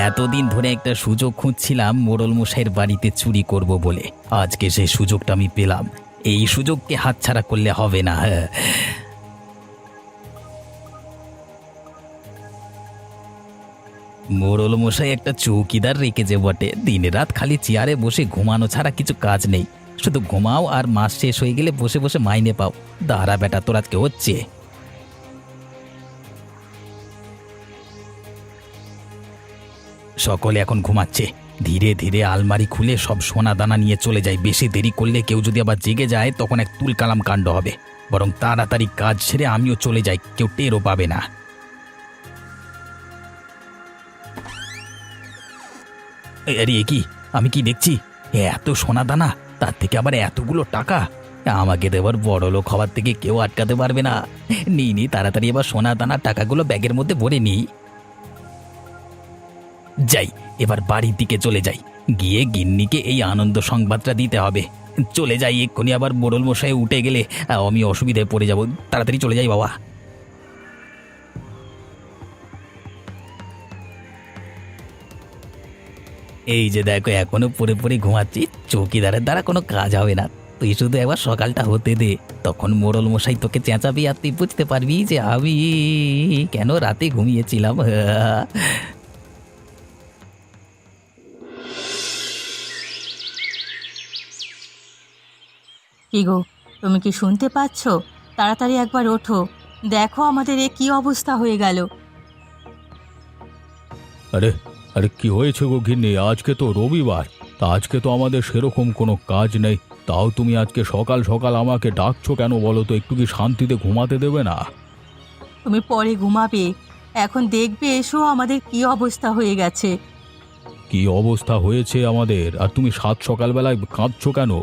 এতদিন ধরে একটা সুযোগ খুঁজছিলাম মোড়ল মশাইয়ের বাড়িতে চুরি করব বলে। আজকে সেই সুযোগটা আমি পেলাম। এই সুযোগকে হাতছাড়া করলে হবে না। হ্যাঁ, মোড়ল মশাই একটা চৌকিদার রেখেছে বটে, দিন রাত খালি চেয়ারে বসে ঘুমানো ছাড়া কিছু কাজ নেই। শুধু ঘুমাও আর মাস শেষ হয়ে গেলে বসে বসে মাইনে পাও। দাঁড়া বেটা, তোর আজকে হচ্ছে। সকলে এখন ঘুমাচ্ছে। ধীরে ধীরে আলমারি খুলে সব সোনা দানা নিয়ে চলে যায়। বেশি দেরি করলে কেউ যদি আবার জেগে যায় তখন এক তুলকালাম কাণ্ড হবে। বরং তাড়াতাড়ি কাজ ছেড়ে আমিও চলে যাই, কেউ টেরও পাবে না। আরে এ কি, আমি কি দেখছি? এত সোনা দানা, তার থেকে আবার এতগুলো টাকা। আমাকে দেবার বড় লোক হওয়ার থেকে কেউ আটকাতে পারবে না। নি তাড়াতাড়ি এবার সোনা দানা টাকাগুলো ব্যাগের মধ্যে ভরে নিই। যাই, এবার বাড়ির দিকে চলে যাই। গিয়ে গিন্নিকে এই আনন্দ সংবাদটা দিতে হবে। চলে যাই এক্ষুনি, আবার মোড়ল মশাই উঠে গেলে আমি অসুবিধায় পড়ে যাব। তাড়াতাড়ি চলে যাই বাবা। এই যে দেখো, এখনো পড়ে পড়ে ঘুমাচ্ছি। চৌকিদারের দ্বারা কোনো কাজ হবে না। তুই শুধু একবার সকালটা হতে দে, তখন মোড়ল মশাই তোকে চেঁচাবি আর তুই বুঝতে পারবি যে আমি কেন রাতে ঘুমিয়েছিলাম। কি গো, তুমি কি শুনতে পাচ্ছ? তাড়াতাড়ি একবার ওঠো, দেখো আমাদের এ কি অবস্থা হয়ে গেল। আরে আরে কি হয়েছে গো গিন্নি? আজকে তো রবিবার, তা আজকে তো আমাদের সেরকম কোনো কাজ নেই। তাও তুমি আজকে সকাল সকাল আমাকে ডাকছো কেন বলো তো? একটু কি শান্তিতে ঘুমাতে দেবে না? তুমি পরে ঘুমাবে, এখন দেখবে এসো আমাদের কি অবস্থা হয়ে গেছে। কি অবস্থা হয়েছে আমাদের, আর তুমি সাত সকালবেলায় কাঁদছো কেন?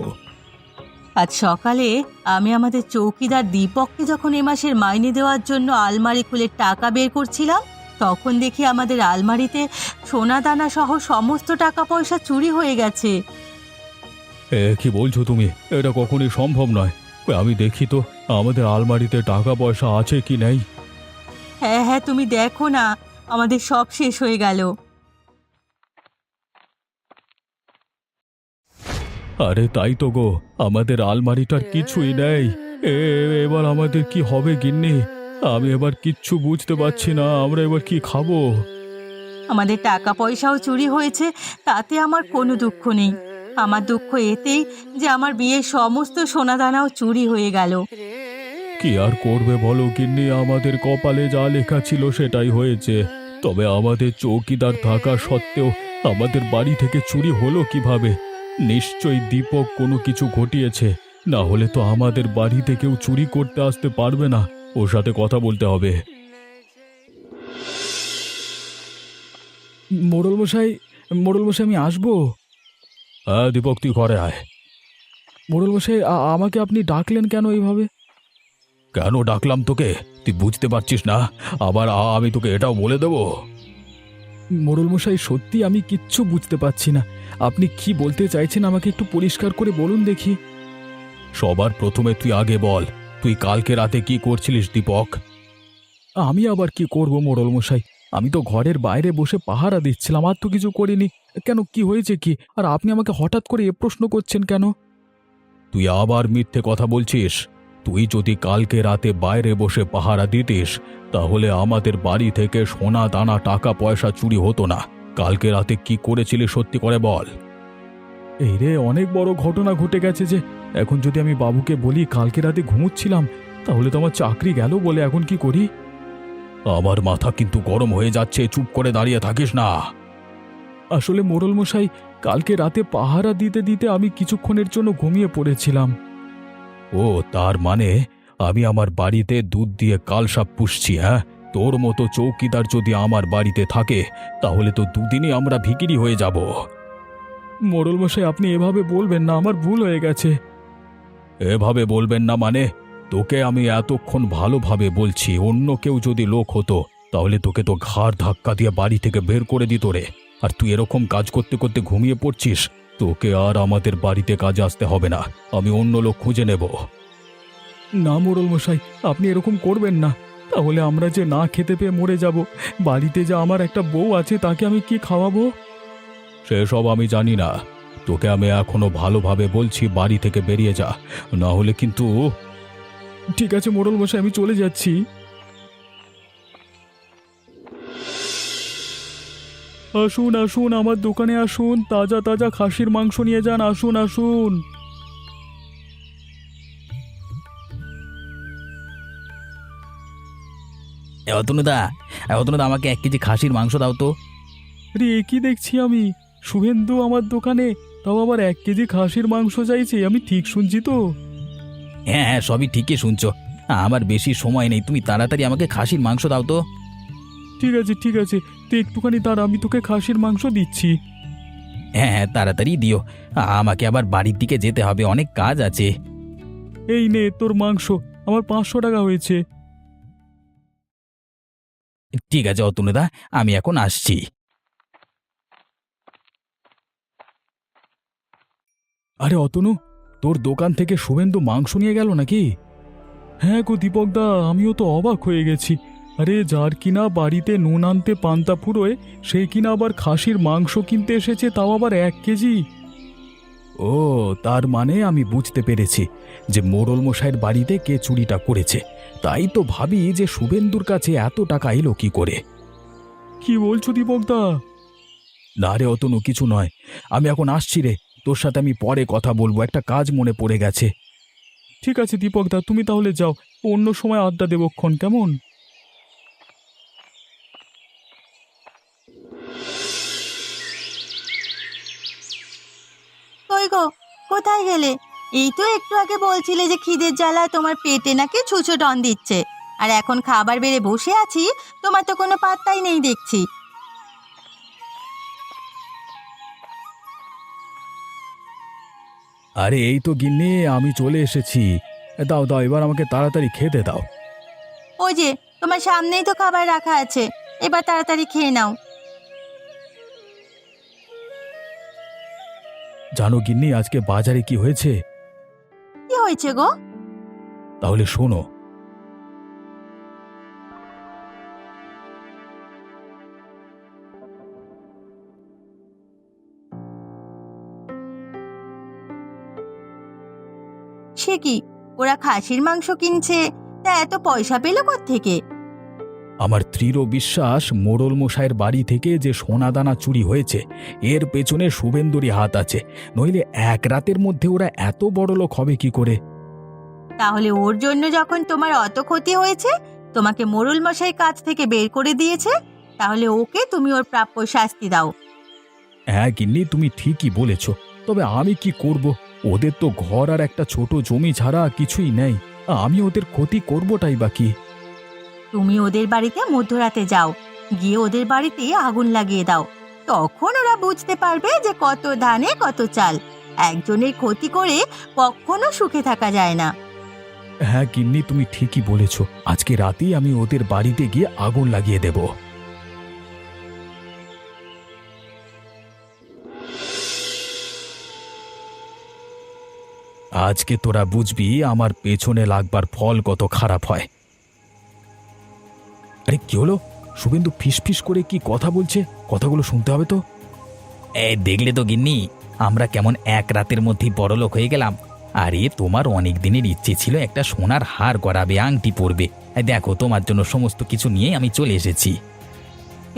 আজ সকালে আমি আমাদের চৌকিদার দীপককে যখন এ মাসের মাইনে দেওয়ার জন্য আলমারি খুলে টাকা বের করছিলাম, তখন দেখি আমাদের আলমারিতে সোনা দানা সহ সমস্ত টাকা পয়সা চুরি হয়ে গেছে। কি বলছো তুমি? এটা কখনই সম্ভব নয়। কই আমি দেখি তো আমাদের আলমারিতে টাকা পয়সা আছে কি নেই। হ্যাঁ হ্যাঁ, তুমি দেখো না, আমাদের সব শেষ হয়ে গেল। আরে তাই তো গো, আমাদের আলমারিটার কিছুই নেই। এবার আমাদের কি হবে গিন্নি? আমি এবার কিচ্ছু বুঝতে পারছি না, আমরা এবার কি খাবো? আমাদের টাকা পয়সাও চুরি হয়েছে, তাতে আমার কোনো দুঃখ নেই। আমার দুঃখ এতেই যে আমার বিয়ের সমস্ত সোনাদানাও চুরি হয়ে গেল। কি আর করবে বলো গিন্নি, আমাদের কপালে যা লেখা ছিল সেটাই হয়েছে। তবে আমাদের চৌকিদার থাকা সত্ত্বেও আমাদের বাড়ি থেকে চুরি হলো কিভাবে? নিশ্চয়ই দীপক কোনো কিছু ঘটিয়েছে, না হলে তো আমাদের বাড়িতে কেউ চুরি করতে আসতে পারবে না। ওর সাথে কথা বলতে হবে। মোড়ল মশাই, মোড়ল মশাই আমি আসবো। হ্যাঁ দীপক, তুই ঘরে আয়। মোড়ল মশাই, আমাকে আপনি ডাকলেন কেন এইভাবে? কেন ডাকলাম তোকে তুই বুঝতে পারছিস না? আবার আমি তোকে এটাও বলে দেব? মোড়ল মশাই, সত্যি আমি কিচ্ছু বুঝতে পারছি না। আপনি কি বলতে চাইছেন আমাকে একটু পরিষ্কার করে বলুন দেখি। সবার প্রথমে তুই আগে বল, তুই কালকে রাতে কি করছিলিস দীপক? আমি আবার কি করব মোড়ল মশাই? আমি তো ঘরের বাইরে বসে পাহারা দিচ্ছিলাম, আর তো কিছু করিনি। কেন, কি হয়েছে কি? আর আপনি আমাকে হঠাৎ করে এ প্রশ্ন করছেন কেন? তুই আবার মিথ্যে কথা বলছিস। তুই যদি কালকে রাতে বাইরে বসে পাহারা দিতিস তাহলে আমাদের বাড়ি থেকে সোনা দানা টাকা পয়সা চুরি হতো না। কালকে রাতে কি করেছিলি সত্যি করে বল। এই রে, অনেক বড় ঘটনা ঘটে গেছে যে এখন যদি আমি বাবুকে বলি কালকে রাতে ঘুমুচ্ছিলাম তাহলে তো আমার চাকরি গেল বলে। এখন কি করি? আমার মাথা কিন্তু গরম হয়ে যাচ্ছে, চুপ করে দাঁড়িয়ে থাকিস না। আসলে মোড়ল মশাই, কালকে রাতে পাহারা দিতে দিতে আমি কিছুক্ষণের জন্য ঘুমিয়ে পড়েছিলাম। ও, তার মানে আমি আমার বাড়িতে দুধ দিয়ে কালসাপ পুষছি? হ্যাঁ, তোর মতো চৌকিদার যদি আমার বাড়িতে থাকে তাহলে তো দুদিনই আমরা ভিখিরি হয়ে যাব। মোড়ল মশাই, আপনি এভাবে বলবেন না, আমার ভুল হয়ে গেছে। এভাবে বলবেন না মানে? তোকে আমি এতক্ষণ ভালোভাবে বলছি, অন্য কেউ যদি লোক হতো তাহলে তোকে তো ঘাড় ধাক্কা দিয়ে বাড়ি থেকে বের করে দিত রে। আর তুই এরকম কাজ করতে করতে ঘুমিয়ে পড়ছিস। তোকে আর আমাদের বাড়িতে কাজে আসতে হবে না, আমি অন্য লোক খুঁজে নেব। না মোড়ল মশাই, আপনি এরকম করবেন না। তাহলে আমরা যে না খেতে পেয়ে মরে যাব। বাড়িতে যে আমার একটা বউ আছে তাকে আমি কি খাওয়াবো? সেসব আমি জানি না। তোকে আমি এখনো ভালোভাবে বলছি, বাড়ি থেকে বেরিয়ে যা, না হলে কিন্তু। ঠিক আছে মোড়ল মশাই, আমি চলে যাচ্ছি। আসুন আসুন, আমার দোকানে আসুন, তাজা তাজা খাসির মাংস নিয়ে যান, আসুন আসুন। অতনুদা, অতনুদা, আমাকে 1 কেজি খাসির মাংস দাও তো। আরে এ কি দেখছি আমি, শুভেন্দু আমার দোকানে, তাও আবার 1 কেজি খাসির মাংস চাইছে। আমি ঠিক শুনছি তো? হ্যাঁ হ্যাঁ, সবই ঠিকই শুনছো। আমার বেশি সময় নেই, তুমি তাড়াতাড়ি আমাকে খাসির মাংস দাও তো। ঠিক আছে ঠিক আছে, তুই একটুখানি দাঁড়া, আমি তোকে খাসির মাংস দিচ্ছি। হ্যাঁ হ্যাঁ, তাড়াতাড়ি দিও। আমাকে আবার বাড়ির দিকে যেতে হবে, অনেক কাজ আছে। এই নে তোর মাংস, আমার 500 টাকা হয়েছে। ঠিক আছে অতনুদা, আমি এখন আসছি। আরে অতনু, তোর দোকান থেকে শুভেন্দু মাংস নিয়ে গেল নাকি? হ্যাঁ গো দীপকদা, আমিও তো অবাক হয়ে গেছি। আরে যার কিনা বাড়িতে নুন আনতে পান্তা ফুরোয়, সেই কিনা আবার খাসির মাংস কিনতে এসেছে, তাও আবার 1 কেজি। ও, তার মানে আমি বুঝতে পেরেছি যে মোড়ল মশাইয়ের বাড়িতে কে চুরিটা করেছে। তাই তো ভাবি যে শুভেন্দুর কাছে এত টাকা এলো কি করে। কি বলছো দীপকদা? না রে অতনু, কিছু নয়। আমি এখন আসছি রে, তোর সাথে আমি পরে কথা বলবো, একটা কাজ মনে পড়ে গেছে। ঠিক আছে দীপকদা, তুমি তাহলে যাও, অন্য সময় আড্ডা দেবক্ষণ, কেমন? কই গো, কোথায় গেলে? এই তো একটু আগে বলছিলে যে খিদের জ্বালায় তোমার পেটে নাকি ছুঁচো টন দিচ্ছে, আর এখন খাবার বেড়ে বসে আছি, তোমার তো কোনো পাত্তাই নেই দেখছি। আরে এই তো গিন্নি, আমি চলে এসেছি। দাও দাও, এবার আমাকে তাড়াতাড়ি খেতে দাও। ওই যে তোমার সামনেই তো খাবার রাখা আছে, এবার তাড়াতাড়ি খেয়ে নাও। জানো গিন্নি, আজকে বাজারে কি হয়েছে? কি হয়েছে গো? তাহলে শোনো। সে কি, ওরা খাসির মাংস কিনছে, তা এত পয়সা পেল কোত্থেকে? আমার দৃঢ় বিশ্বাস, মোড়ল মশাইয়ের বাড়ি থেকে যে সোনাদানা চুরি হয়েছে, এর পেছনে শুভেন্দুরই হাত আছে। নইলে এক রাতের মধ্যে ওরা এত বড় লোক হবে কি করে? তাহলে ওর জন্য যখন তোমার অত ক্ষতি হয়েছে, তোমাকে মোড়ল মশাই কাজ থেকে বের করে দিয়েছে, তাহলে ওকে তুমি ওর প্রাপ্য শাস্তি দাও। হ্যাঁ গিন্নি, তুমি ঠিকই বলেছ। তবে আমি কি করব? ওদের তো ঘর আর একটা ছোট জমি ছাড়া কিছুই নেই। আমি ওদের ক্ষতি করবটাই বা কি? তুমি ওদের বাড়িতে মধ্যরাতে যাও, গিয়ে ওদের বাড়িতে আগুন লাগিয়ে দাও। তখন ওরা বুঝতে পারবে যে কত ধানে কত চাল। একজনের ক্ষতি করে কখনো সুখে থাকা যায় না। হ্যাঁ গিন্নি, তুমি ঠিকই বলেছ। আজকে রাতেই আমি ওদের বাড়িতে গিয়ে আগুন লাগিয়ে দেব। আজকে তোরা বুঝবি আমার পেছনে লাগবার ফল কত খারাপ হয়। আরে কি হলো? শুভেন্দু ফিসফিস করে কি কথা বলছে? কথাগুলো শুনতে হবে তো। দেখলে তো গিন্নি, আমরা কেমন এক রাতের মধ্যেই বড়লোক হয়ে গেলাম। আরে তোমার অনেক দিনের ইচ্ছে ছিল একটা সোনার হার গড়াবে, আংটি পরবে। দেখো, তোমার জন্য সমস্ত কিছু নিয়ে আমি চলে এসেছি।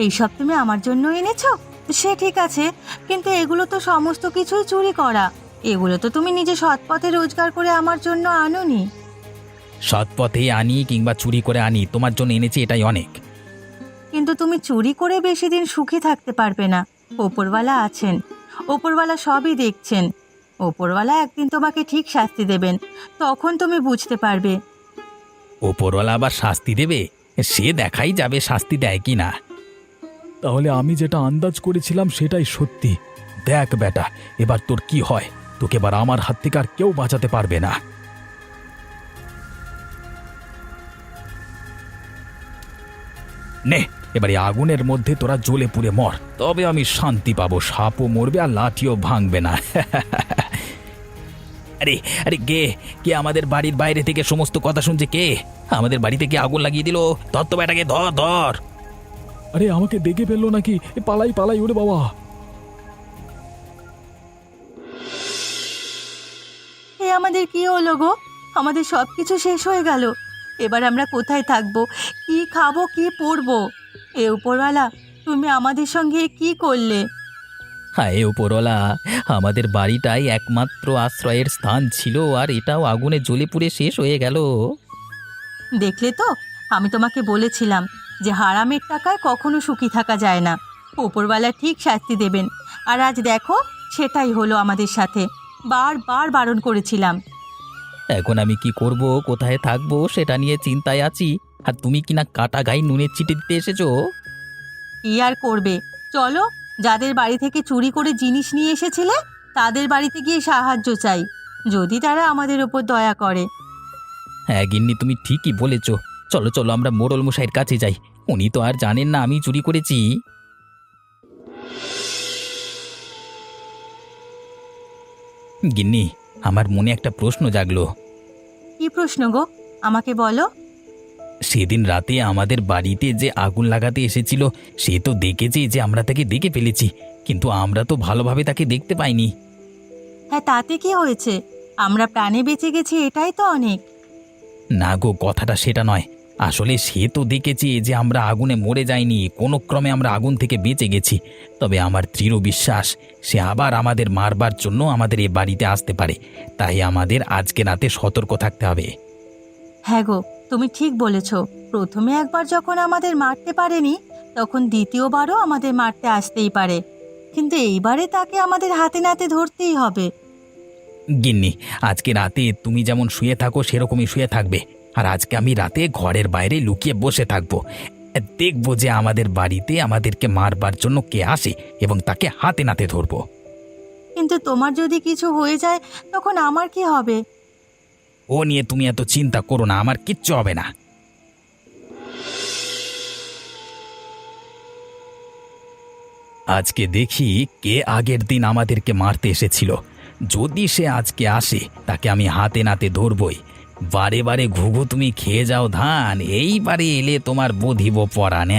এইসব তুমি আমার জন্য এনেছো? সে ঠিক আছে, কিন্তু এগুলো তো সমস্ত কিছুই চুরি করা। এগুলো তো তুমি নিজে সৎ পথে রোজগার করে আমার জন্য আনোনি। সৎ পথে আনি কিংবা চুরি করে আনি, তোমার জন্য এনেছি, এটাই অনেক। কিন্তু তুমি চুরি করে বেশি দিন সুখী থাকতে পারবে না। ওপরওয়ালা আছেন, ওপরওয়ালা সবই দেখছেন। ওপরওয়ালা একদিন তোমাকে ঠিক শাস্তি দেবেন, তখন তুমি বুঝতে পারবে। ওপরওয়ালা আবার শাস্তি দেবে? সে দেখাই যাবে শাস্তি দেয় কি না। তাহলে আমি যেটা আন্দাজ করেছিলাম সেটাই সত্যি। দেখ বেটা, এবার তোর কি হয়। তোকে এবার আমার হাত থেকে আর কেউ বাঁচাতে পারবে না। নে, এবারে আগুনের মধ্যে তোরা জ্বলে পুড়ে মর, তবে আমি শান্তি পাবো। সাপও মরবে আর লাঠিও ভাঙবে না। আরে আরে কে কে আমাদের বাড়ির বাইরে থেকে সমস্ত কথা শুনছে? কে আমাদের বাড়িতে কে আগুন লাগিয়ে দিল? ধর তো বেটাকে, ধর ধর। আরে আমাকে দেখে ফেললো নাকি? পালাই পালাই, ওরে বাবা! এ আমাদের কি হলো গো? আমাদের সব কিছু শেষ হয়ে গেল। এবার আমরা কোথায় থাকবো, কি খাবো, কি পরবো? এ উপরওয়ালা, তুমি আমাদের সঙ্গে এ কি করলে? হায় উপরওয়ালা, আমাদের বাড়িটাই একমাত্র আশ্রয়ের স্থান ছিল, আর এটাও আগুনে জ্বলে পুড়ে শেষ হয়ে গেল। দেখলে তো, আমি তোমাকে বলেছিলাম যে হারামের টাকায় কখনো সুখী থাকা যায় না। উপরওয়ালা ঠিক শাস্তি দেবেন। আর আজ দেখো, সেটাই হলো আমাদের সাথে। বারবার বারণ করেছিলাম। এখন আমি কি করব, কোথায় থাকবো সেটা নিয়ে চিন্তায় আছি। আর তুমি কিনা কাটা গায়ে নুনের চিটে দিতে এসেছো। কি আর করবে, চলো, যাদের বাড়ি থেকে চুরি করে জিনিস নিয়ে এসেছিলে তাদের বাড়িতে গিয়ে সাহায্য চাই, যদি তারা আমাদের ওপর দয়া করে। হ্যাঁ গিন্নি, তুমি ঠিকই বলেছ। চলো চলো, আমরা মোড়ল মশাইয়ের কাছে যাই। উনি তো আর জানেন না আমি চুরি করেছি। গিন্নি, আমার মনে একটা প্রশ্ন জাগলো। কি প্রশ্ন গো, আমাকে বলো। সেদিন রাতে আমাদের বাড়িতে যে আগুন লাগাতে এসেছিল, সে তো দেখেছে যে আমরা তাকে দেখে ফেলেছি, কিন্তু আমরা তো ভালোভাবে তাকে দেখতে পাইনি। হ্যাঁ, তাতে কি হয়েছে? আমরা প্রাণে বেঁচে গেছি, এটাই তো অনেক। না গো, কথাটা সেটা নয়। আসলে সে তো দেখেছে যে আমরা আগুনে মরে যাইনি, কোনো ক্রমে আমরা আগুন থেকে বেঁচে গেছি। তবে আমার দৃঢ় বিশ্বাস, সে আবার আমাদের মারবার জন্য আমাদের এ বাড়িতে আসতে পারে। তাই আমাদের আজকে রাতে সতর্ক থাকতে হবে। হ্যাঁ গো, তুমি ঠিক বলেছ। প্রথমে একবার যখন আমাদের মারতে পারেনি, তখন দ্বিতীয়বারও আমাদের মারতে আসতেই পারে। কিন্তু এইবারে তাকে আমাদের হাতে নাতে ধরতেই হবে। গিন্নি, আজকে রাতে তুমি যেমন শুয়ে থাকো সেরকমই শুয়ে থাকবে। আর আজকে আমি রাতে ঘরের বাইরে লুকিয়ে বসে থাকবো। দেখবো যে আমাদের বাড়িতে আমাদেরকে মারবার জন্য কে আসে, এবং তাকে হাতে নাতে ধরবো। কিন্তু তোমার যদি কিছু হয়ে যায়, তখন আমার কি হবে? ও নিয়ে তুমি এত চিন্তা করো না, আমার কিচ্ছু হবে না। আজকে দেখি কে আগের দিন আমাদেরকে মারতে এসেছিল। যদি সে আজকে আসে, তাকে আমি হাতে নাতে ধরবই। বারে বারে ঘুঘু তুমি খেয়ে যাও ধান, এইবারে এলে তোমার বধিব পরাণ।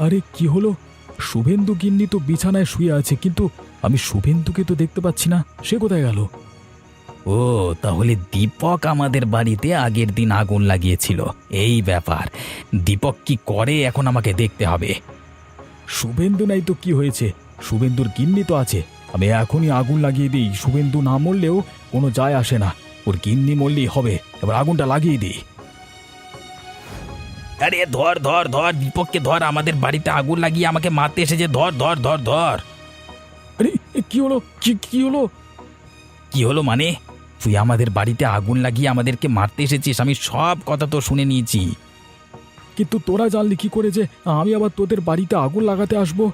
আরে কি হলো? শুভেন্দু গিন্নি তো বিছানায় শুয়ে আছে, কিন্তু আমি শুভেন্দুকে তো দেখতে পাচ্ছি না। সে কোথায় গেল? ও, তাহলে দীপক আমাদের বাড়িতে আগের দিন আগুন লাগিয়েছিল, এই ব্যাপার। দীপক কি করে এখন আমাকে দেখতে হবে। শুভেন্দু নাই তো কি হয়েছে? শুভেন্দুর গিন্নি তো আছে। আমি এখনই আগুন লাগিয়ে দিই। শুভেন্দু না মরলেও কোনো যায় আসে না, ওর গিন্নি মরলেই হবে। এবার আগুনটা লাগিয়ে দিই। আরে ধর ধর ধর, দীপককে ধর, আমাদের বাড়িতে আগুন লাগিয়ে আমাকে মারতে এসেছে। ধর ধর ধর ধর। আরে কি হলো? কি হলো? কি হলো মানে? তুই আমাদের বাড়িতে আগুন লাগিয়ে আমাদেরকে মারতে এসেছিস, আমি সব কথা তো শুনে নিয়েছি। কিন্তু তোরা জানলি কি করে যে আমি আবার তোদের বাড়িতে আগুন লাগাতে আসবো?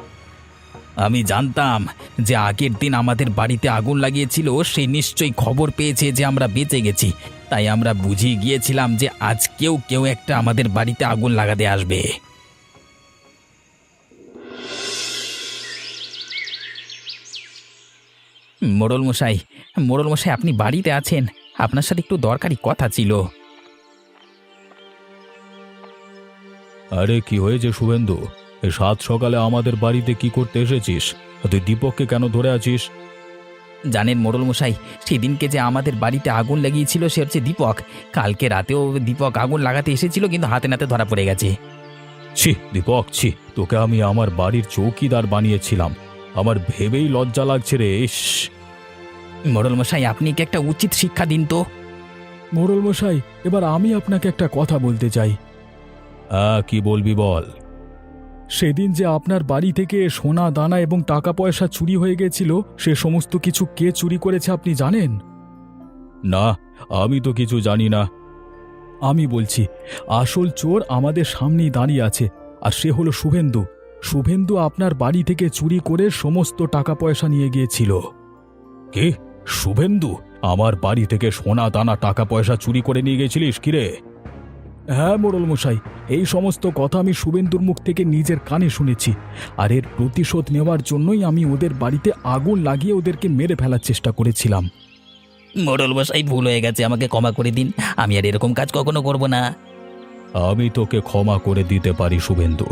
আমি জানতাম যে আগের দিন আমাদের বাড়িতে আগুন লাগিয়েছিল, সে নিশ্চয়ই খবর পেয়েছে যে আমরা বেঁচে গেছি। তাই আমরা বুঝিয়ে গিয়েছিলাম যে আজকেও কেউ একটা আমাদের বাড়িতে আগুন লাগাতে আসবে। মোড়ল মশাই, মোড়ল মশাই, আপনি বাড়িতে আছেন? আপনার সাথে একটু দরকারি কথা ছিল। আরে কি হয়েছে শুভেন্দু? এই সাত সকালে আমাদের বাড়িতে কি করতে এসেছিস? তুই দীপককে কেন ধরে আছিস? জানেন মোড়ল মশাই, সেদিনকে যে আমাদের বাড়িতে আগুন লাগিয়েছিল সে হচ্ছে দীপক। কালকে রাতেও দীপক আগুন লাগাতে এসেছিল, কিন্তু হাতে নাতে ধরা পড়ে গেছে। ছি দীপক, ছি! তোকে আমি আমার বাড়ির চৌকিদার বানিয়েছিলাম, আমার ভেবেই লজ্জা লাগছে রে। ইস! মোড়ল মশাই, আপনি কি একটা উচিত শিক্ষা দিন তো। মোড়ল মশাই, এবার আমি আপনাকে একটা কথা বলতে চাই। কি বলবি বল। সেদিন যে আপনার বাড়ি থেকে সোনা দানা এবং টাকা পয়সা চুরি হয়ে গেছিল, সে সমস্ত কিছু কে চুরি করেছে আপনি জানেন? না, আমি তো কিছু জানি না। আমি বলছি, আসল চোর আমাদের সামনেই দাঁড়িয়ে আছে, আর সে হলো শুভেন্দু। শুভেন্দু আপনার বাড়ি থেকে চুরি করে সমস্ত টাকা পয়সা নিয়ে গিয়েছিল। কে? শুভেন্দু আমার বাড়ি থেকে সোনা দানা টাকা পয়সা চুরি করে নিয়ে গেছিলিস কিরে? হ্যাঁ মোড়ল মশাই, এই সমস্ত কথা আমি শুভেন্দুর মুখ থেকে নিজের কানে শুনেছি। আর এর প্রতিশোধ নেওয়ার জন্যই আমি ওদের বাড়িতে আগুন লাগিয়ে ওদেরকে মেরে ফেলার চেষ্টা করেছিলাম। মোড়ল মশাই, ভুল হয়ে গেছে, আমাকে ক্ষমা করে দিন। আমি আর এরকম কাজ কখনো করব না। আমি তোকে ক্ষমা করে দিতে পারি শুভেন্দু,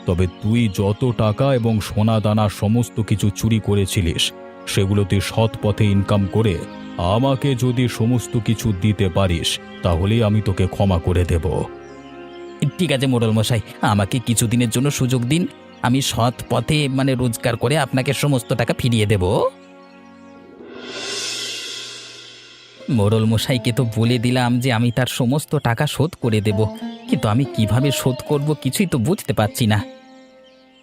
তবে তুই যত টাকা এবং সোনা দানা সমস্ত কিছু চুরি করেছিলিস সেগুলো তুই সৎ পথে ইনকাম করে আমাকে যদি সমস্ত কিছু দিতে পারিস তাহলেই আমি তোকে ক্ষমা করে দেব। ঠিক আছে মোড়ল মশাই, আমাকে কিছুদিনের জন্য সুযোগ দিন। আমি সৎ পথে রোজগার করে আপনাকে সমস্ত টাকা ফিরিয়ে দেব। মোড়ল মশাইকে তো বলে দিলাম যে আমি তার সমস্ত টাকা শোধ করে দেব, কিন্তু আমি কিভাবে শোধ করব কিছুই তো বুঝতে পারছি না।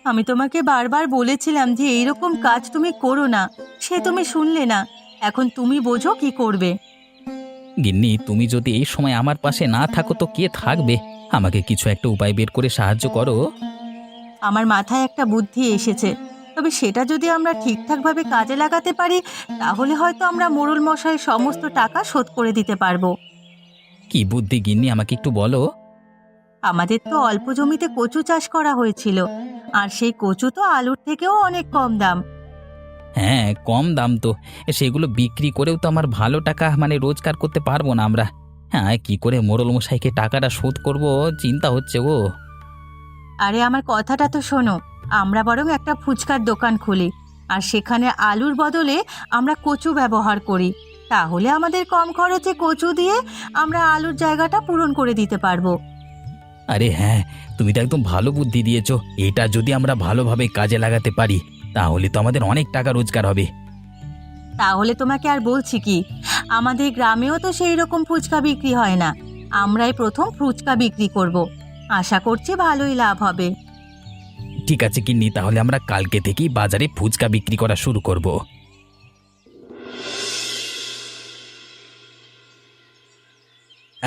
আমি তোমাকে বারবার বলেছিলাম যে এইরকম কাজ তুমি করো না, সে তুমি শুনলে না। এখন তুমি বোঝো কি করবে। গিন্নি, তুমি যদি এই সময় আমার পাশে না থাকো তো কে থাকবে? আমাকে কিছু একটা উপায় বের করে সাহায্য করো। আমার মাথায় একটা বুদ্ধি এসেছে, তবে সেটা যদি আমরা ঠিকঠাকভাবে কাজে লাগাতে পারি তাহলে হয়তো আমরা মোড়ল মশাইয়ের সমস্ত টাকা শোধ করে দিতে পারবো। কি বুদ্ধি গিন্নি, আমাকে একটু বলো। আমাদের তো অল্প জমিতে কচু চাষ করা হয়েছিল, আর সেই কচু তো আলুর থেকেও অনেক কম দাম। হ্যাঁ, কম দাম তো। সেগুলো বিক্রি করেও তো আমার ভালো টাকা রোজগার করতে পারবো না আমরা। হ্যাঁ, কি করে মোড়ল মশাইকে টাকাটা শোধ করব চিন্তা হচ্ছে গো। আরে আমার কথাটা তো শোনো, আমরা বরং একটা ফুচকার দোকান খুলি, আর সেখানে আলুর বদলে আমরা কচু ব্যবহার করি। তাহলে আমাদের কম খরচে কচু দিয়ে আমরা আলুর জায়গাটা পূরণ করে দিতে পারবো। আরে হ্যাঁ, তুমি তো একদম ভালো বুদ্ধি দিয়েছো। এটা যদি আমরা ভালোভাবে কাজে লাগাতে পারি তাহলে তো আমাদের অনেক টাকা রোজগার হবে। তাহলে তোমাকে আর বলছি কি, আমাদের গ্রামেও তো সেই রকম ফুচকা বিক্রি হয় না। আমরাই প্রথম ফুচকা বিক্রি করব। আশা করছি ভালোই লাভ হবে। ঠিক আছে গিন্নি, তাহলে আমরা কালকে থেকেই বাজারে ফুচকা বিক্রি করা শুরু করব।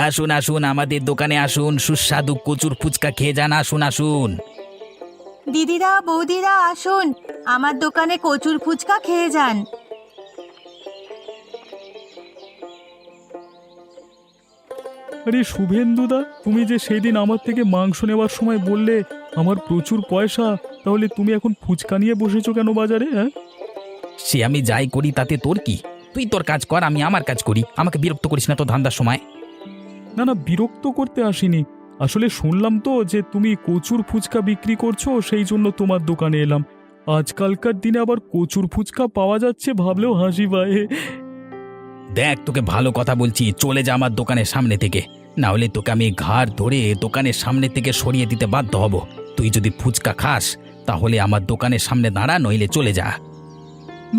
আসুন আসুন, আমাদের দোকানে আসুন, সুস্বাদু কচুর ফুচকা খেয়ে যান। আসুন আসুন। দিদিরা, বৌদিরা, আসুন, আমার দোকানে কচুর ফুচকা খেয়ে যান। আরে শুভেন্দুদা, তুমি যে সেদিন আমার থেকে মাংস নেওয়ার সময় বললে আমার প্রচুর পয়সা, তাহলে তুমি এখন ফুচকা নিয়ে বসেছো কেন বাজারে? হ্যাঁ, সে আমি যাই করি তাতে তোর কি? তুই তোর কাজ কর, আমি আমার কাজ করি। আমাকে বিরক্ত করিস না তো ধান্দার সময়। না না, বিরক্ত করতে আসিনি। আসলে শুনলাম তো যে তুমি কচুর ফুচকা বিক্রি করছো, সেই জন্য তোমার দোকানে এলাম। আজকালকার দিনে আবার কচুর ফুচকা পাওয়া যাচ্ছে ভাবলেও হাসি পায়। দেখ, তোকে ভালো কথা বলছি, চলে যা আমার দোকানের সামনে থেকে, না হলে তোকে আমি ঘাড় ধরে দোকানের সামনে থেকে সরিয়ে দিতে বাধ্য হব। তুই যদি ফুচকা খাস তাহলে আমার দোকানের সামনে দাঁড়া, নইলে চলে যা।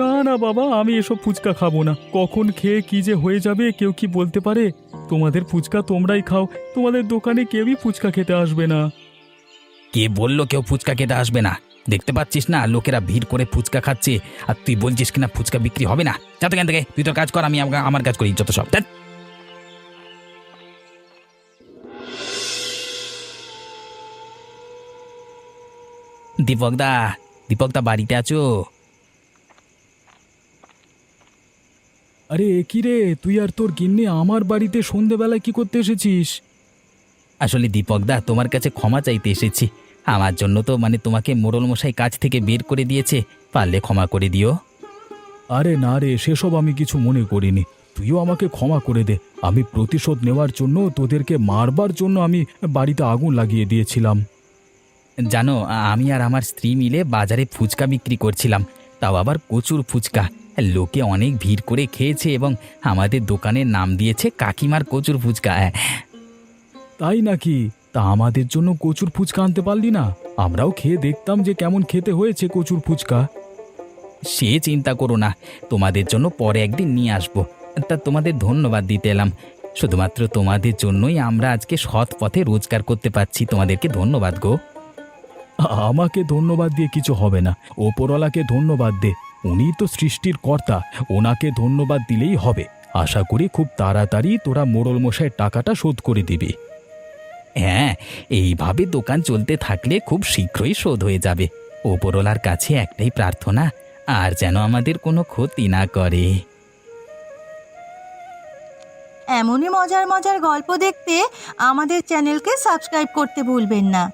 না না বাবা, আমি এসব ফুচকা খাবো না। কখন খেয়ে কি যে হয়ে যাবে কেউ কি বলতে পারে? তোমাদের ফুচকা তোমরাই খাও, তোমাদের দোকানে কেউই ফুচকা খেতে আসবে না। কে বললো কেউ ফুচকা খেতে আসবে না? দেখতে পাচ্ছিস না লোকেরা ভিড় করে ফুচকা খাচ্ছে, আর তুই বলছিস কিনা ফুচকা বিক্রি হবে না? যা তো এখান থেকে, তুই তোর কাজ কর, আমি আমার কাজ করি, যত সব। ধ্যাৎ। দীপকদা, দীপকদা বাড়িতে আছো? আরে এ কি রে, তুই আর তোর গিন্নি আমার বাড়িতে সন্ধেবেলায় কি করতে এসেছিস? আসলে দীপকদা, তোমার কাছে ক্ষমা চাইতে এসেছি। আমার জন্য তো তোমাকে মোড়ল মশাই কাজ থেকে বের করে দিয়েছে, পারলে ক্ষমা করে দিও। আরে না রে, সেসব আমি কিছু মনে করিনি। তুইও আমাকে ক্ষমা করে দে। আমি প্রতিশোধ নেওয়ার জন্য, তোদেরকে মারবার জন্য আমি বাড়িতে আগুন লাগিয়ে দিয়েছিলাম। জানো, আমি আর আমার স্ত্রী মিলে বাজারে ফুচকা বিক্রি করছিলাম, তাও আবার কচুর ফুচকা। লোকে অনেক ভিড় করে খেয়েছে এবং আমাদের দোকানের নাম দিয়েছে কাকিমার কচুর ফুচকা। তাই নাকি? তা আমাদের জন্য কচুর ফুচকা আনতে পারলি না? আমরাও খেয়ে দেখতাম যে কেমন খেতে হয়েছে কচুর ফুচকা। সে চিন্তা করো না, তোমাদের জন্য পরে একদিন নিয়ে আসবো। তা তোমাদের ধন্যবাদ দিতে এলাম। শুধুমাত্র তোমাদের জন্যই আমরা আজকে সৎ পথে রোজগার করতে পারছি। তোমাদেরকে ধন্যবাদ গো। আমাকে ধন্যবাদ দিয়ে কিছু হবে না, ওপরওয়ালাকে ধন্যবাদ দে। উনিই তো সৃষ্টির কর্তা, ওনাকে ধন্যবাদ দিলেই হবে। আশা করি খুব তাড়াতাড়ি তোরা মোড়ল মশাইয়ের টাকাটা শোধ করে দিবি। হ্যাঁ, এইভাবে দোকান চলতে থাকলে খুব শীঘ্রই শোধ হয়ে যাবে। ওপরওয়ালার কাছে একটাই প্রার্থনা, আর যেন আমাদের কোনো ক্ষতি না করে। এমনই মজার মজার গল্প দেখতে আমাদের চ্যানেলকে সাবস্ক্রাইব করতে ভুলবেন না।